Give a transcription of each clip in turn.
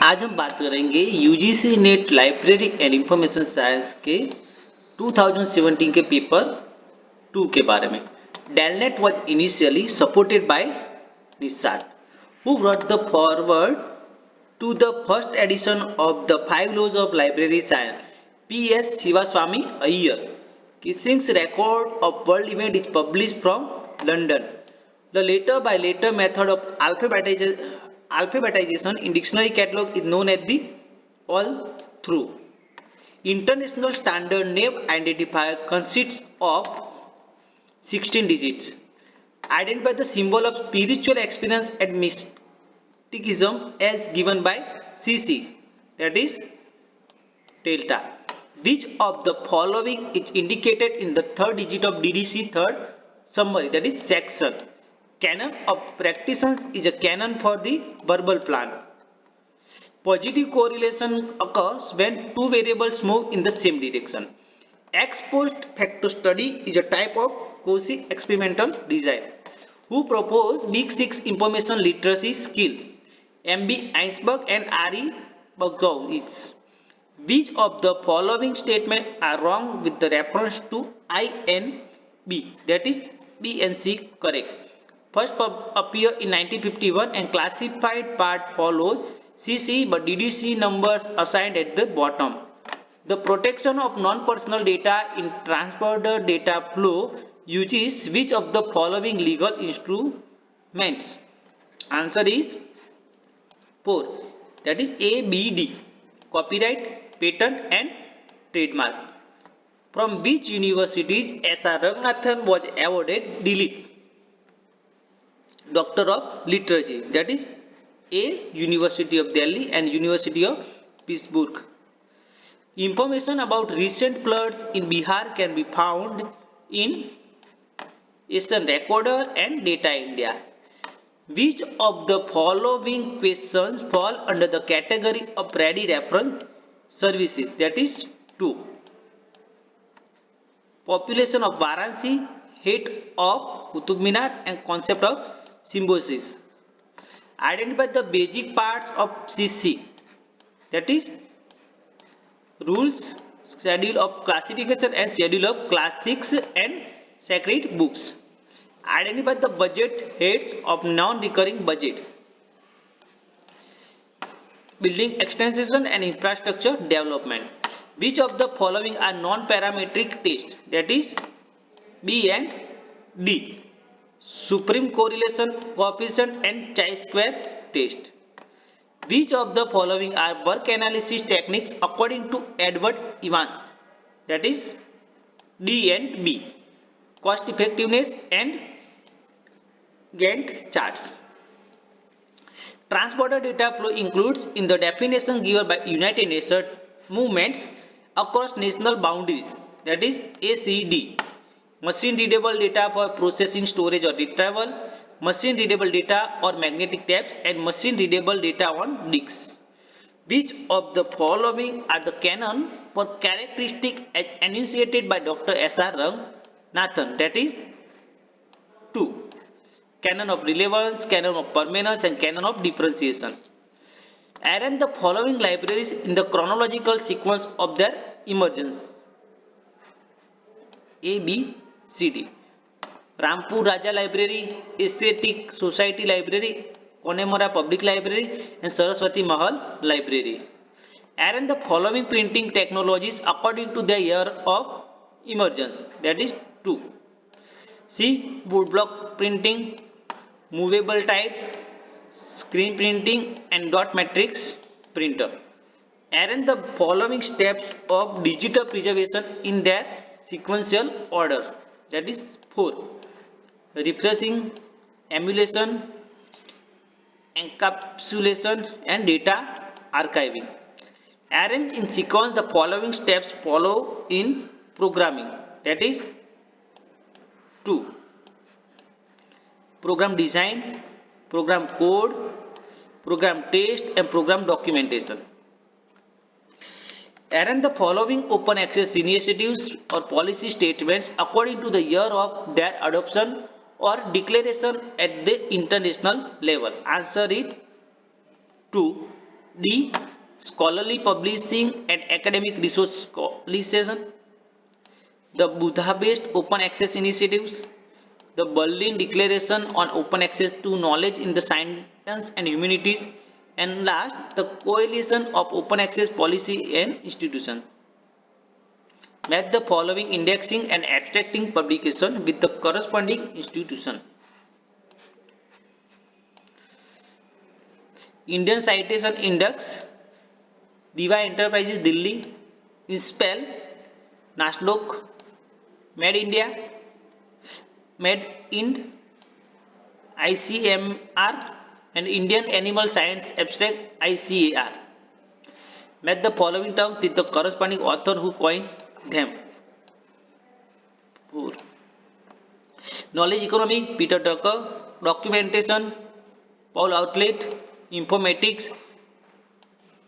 आज हम बात करेंगे UGC net library and information science के 2017 के पेपर 2 के बारे में। Delnet was initially supported by Nissan, who wrote the foreword to the first edition of the Five Laws of Library Science. P.S. Sivaswamy Iyer. Kissing's record of world event is published from London. The letter by letter method of alphabetization in dictionary catalog is known as the all through. International standard name identifier consists of 16 digits. Identify the symbol of spiritual experience and mysticism as given by CC, that is delta. Which of the following is indicated in the third digit of DDC third summary, that is section? Canon of practitioners is a canon for the verbal plan. Positive correlation occurs when two variables move in the same direction. Ex post facto study is a type of Cauchy experimental design. Who proposed Big Six information literacy skill? M.B. Ainsberg and R.E. Burgow is. Which of the following statements are wrong with the reference to I and B? That is B and C correct. First appear in 1951 and classified part follows CC but DDC numbers assigned at the bottom. The protection of non-personal data in transporter data flow uses which of the following legal instruments? Answer is 4. That is A, B, D. Copyright, patent and trademark. From which universities S.R. Ranganathan was awarded D.Litt. Doctor of Literature, that is A, University of Delhi and University of Pittsburgh. Information about recent floods in Bihar can be found in Asian Recorder and Data India. Which of the following questions fall under the category of ready reference services? That is 2. Population of Varanasi, height of Qutub Minar and concept of symbiosis. Identify the basic parts of CC, that is rules, schedule of classification and schedule of classics and sacred books. Identify the budget heads of non-recurring budget. Building extension and infrastructure development. Which of the following are non-parametric tests? That is B and D. Supreme correlation coefficient and chi-square test. Which of the following are work analysis techniques according to Edward Evans? That is D and B. Cost effectiveness and Gantt charts. Transporter data flow includes in the definition given by United Nations movements across national boundaries, that is ACD. Machine readable data for processing, storage or retrieval, machine readable data or magnetic tapes and machine readable data on disks. Which of the following are the canon for characteristic as enunciated by Dr. S.R. Ranganathan? That is 2. Canon of relevance, canon of permanence and canon of differentiation. Arrange the following libraries in the chronological sequence of their emergence. A, B, C, D. Rampur Raja Library, Asiatic Society Library, Connemara Public Library and Saraswati Mahal Library. Arrange the following printing technologies according to their year of emergence. That is 2. C. Woodblock printing, movable type, screen printing and dot matrix printer. Arrange the following steps of digital preservation in their sequential order. That is 4. Refreshing, emulation, encapsulation and data archiving. Arrange in sequence the following steps follow in programming. That is 2. Program design, program code, program test and program documentation. Arrange the following open access initiatives or policy statements according to the year of their adoption or declaration at the international level. Answer it 2. D. Scholarly publishing and academic resource coalition. The Budapest Open Access Initiatives. The Berlin Declaration on Open Access to Knowledge in the Science and Humanities. And last, the Coalition of Open Access Policy and Institutions. Match the following indexing and abstracting publication with the corresponding institution. Indian Citation Index, Diva Enterprises Delhi, INSPEL, NASDOC, Made India, Made in ICMR, and Indian Animal Science Abstract ICAR. Match the following terms with the corresponding author who coined them. 4. Knowledge economy, Peter Drucker. Documentation, Paul Outlet. Informatics,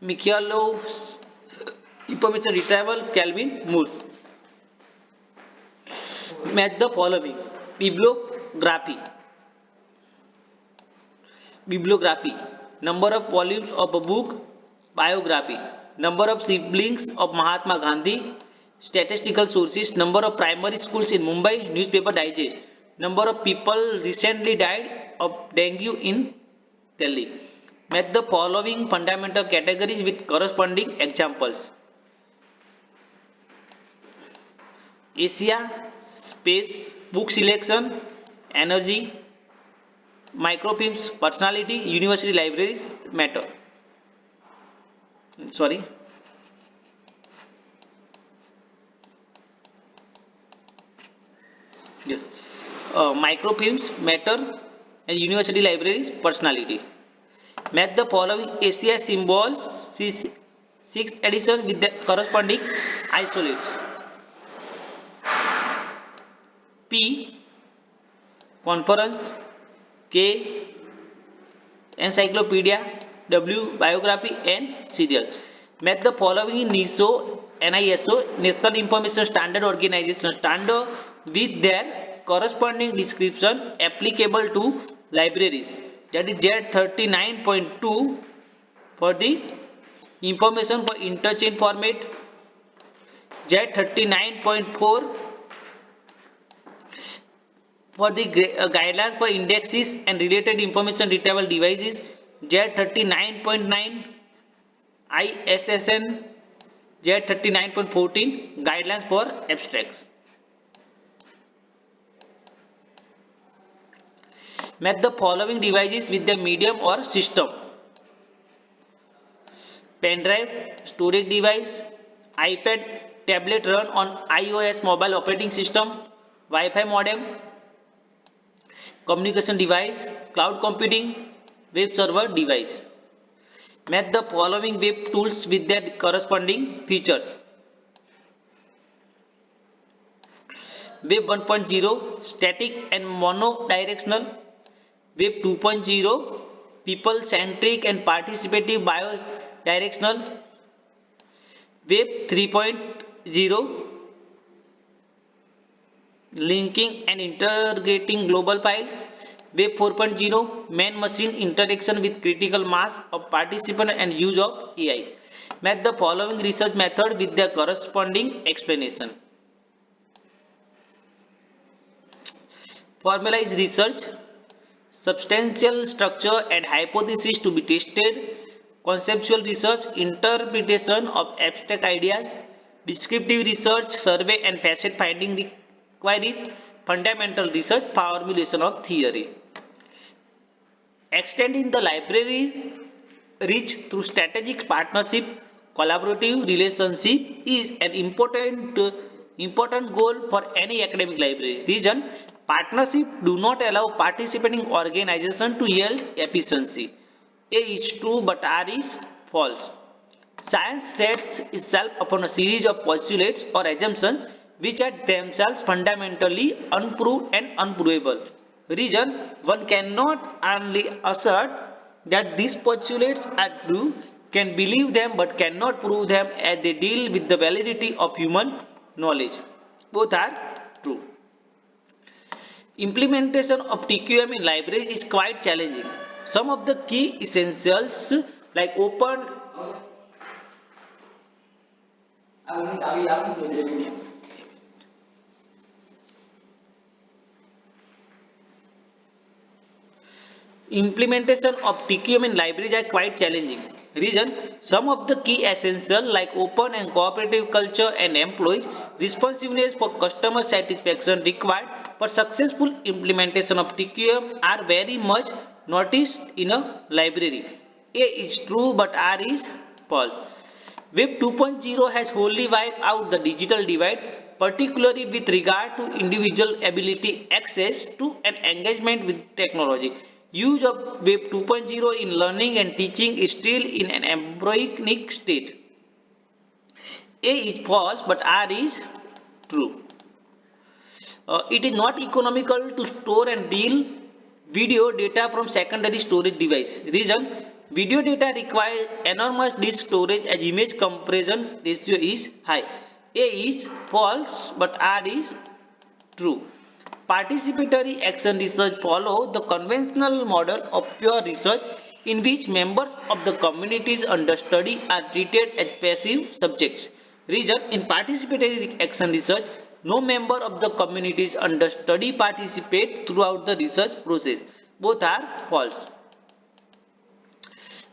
Mikhailov. Information retrieval, Calvin Morse. Match the following. Bibliography. Bibliography. Number of volumes of a book. Biography. Number of siblings of Mahatma Gandhi. Statistical sources. Number of primary schools in Mumbai. Newspaper digest. Number of people recently died of dengue in Delhi. Match the following fundamental categories with corresponding examples. Asia, space, book selection, energy, microfilms, personality, university libraries, matter. Sorry. Yes. Microfilms, matter, and university libraries, personality. Match the following Asia symbols, 6th edition with the corresponding isolates. P. Conference. K. Encyclopedia. W. Biography and serial. Match the following NISO, National Information Standard Organization standard with their corresponding description applicable to libraries. That is Z39.2 for the information for interchange format, Z39.4 for the guidelines for indexes and related information retrieval devices, Z39.9 ISSN, Z39.14 guidelines for abstracts. Match the following devices with the medium or system. Pen drive, storage device, iPad, tablet run on iOS mobile operating system, Wi-Fi modem, communication device, cloud computing, web server device. Match the following web tools with their corresponding features. Web 1.0 static and monodirectional. Web 2.0 people centric and participative bidirectional. Web 3.0 linking and integrating global files. Web 4.0 man-machine interaction with critical mass of participant and use of AI. Match the following research method with their corresponding explanation. Formalized research, substantial structure and hypothesis to be tested, conceptual research, interpretation of abstract ideas, descriptive research, survey and facet finding requires, fundamental research, formulation of theory. Extending the library reach through strategic partnership, collaborative relationship is an important goal for any academic library. Reason: partnership do not allow participating organization to yield efficiency. A is true but R is false. Science rests itself upon a series of postulates or assumptions which are themselves fundamentally unproved and unprovable. Reason: one cannot only assert that these postulates are true, can believe them but cannot prove them, as they deal with the validity of human knowledge. Both are true. Implementation of TQM in libraries is quite challenging. Some of the key essentials like open implementation of TQM in libraries are quite challenging. Reason, some of the key essential like open and cooperative culture and employees responsiveness for customer satisfaction required for successful implementation of TQM are very much noticed in a library. A is true but R is false. Web 2.0 has wholly wiped out the digital divide, particularly with regard to individual ability access to and engagement with technology. Use of Web 2.0 in learning and teaching is still in an embryonic state. A is false but R is true. It is not economical to store and deal video data from secondary storage device. Reason, video data requires enormous disk storage as image compression ratio is high. A is false but R is true. Participatory action research follow the conventional model of pure research in which members of the communities under study are treated as passive subjects. Reason, in participatory action research, no member of the communities under study participate throughout the research process. Both are false.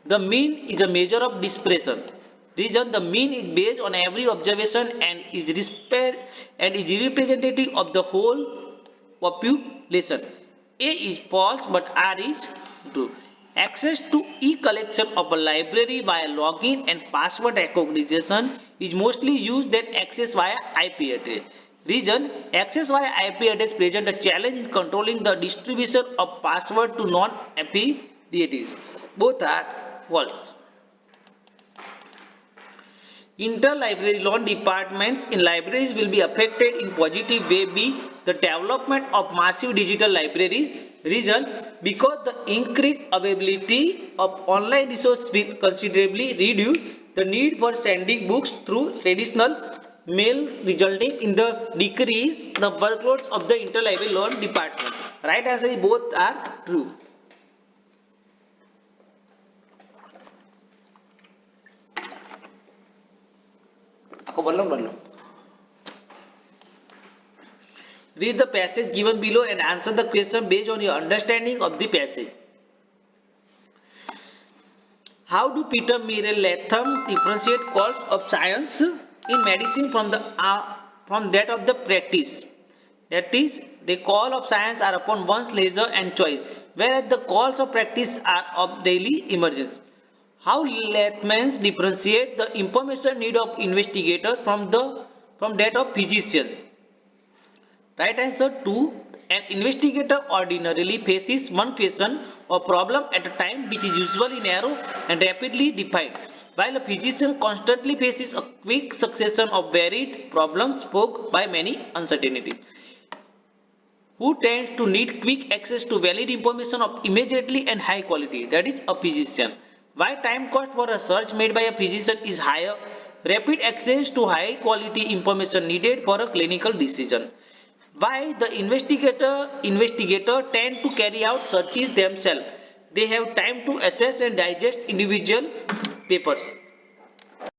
The mean is a measure of dispersion. Reason, the mean is based on every observation and is representative of the whole population. A is false but R is true. Access to e-collection of a library via login and password recognition is mostly used than access via IP address. Reason, access via IP address present a challenge in controlling the distribution of password to non-affiliates. Both are false. Interlibrary loan departments in libraries will be affected in positive way B. The development of massive digital libraries. Reason, because the increased availability of online resources will considerably reduce the need for sending books through traditional mail, resulting in the decrease the workloads of the interlibrary loan department. Right answer is both are true. Read the passage given below and answer the question based on your understanding of the passage. How do Peter Murray Latham differentiate calls of science in medicine from that of the practice? That is, the call of science are upon one's leisure and choice, whereas the calls of practice are of daily emergence. How laymen differentiate the information need of investigators from that of physicians? Right answer 2. An investigator ordinarily faces one question or problem at a time, which is usually narrow and rapidly defined, while a physician constantly faces a quick succession of varied problems posed by many uncertainties. Who tends to need quick access to valid information of immediately and high quality? That is a physician. Why time cost for a search made by a physician is higher? Rapid access to high quality information needed for a clinical decision. Why the investigator tend to carry out searches themselves? They have time to assess and digest individual papers.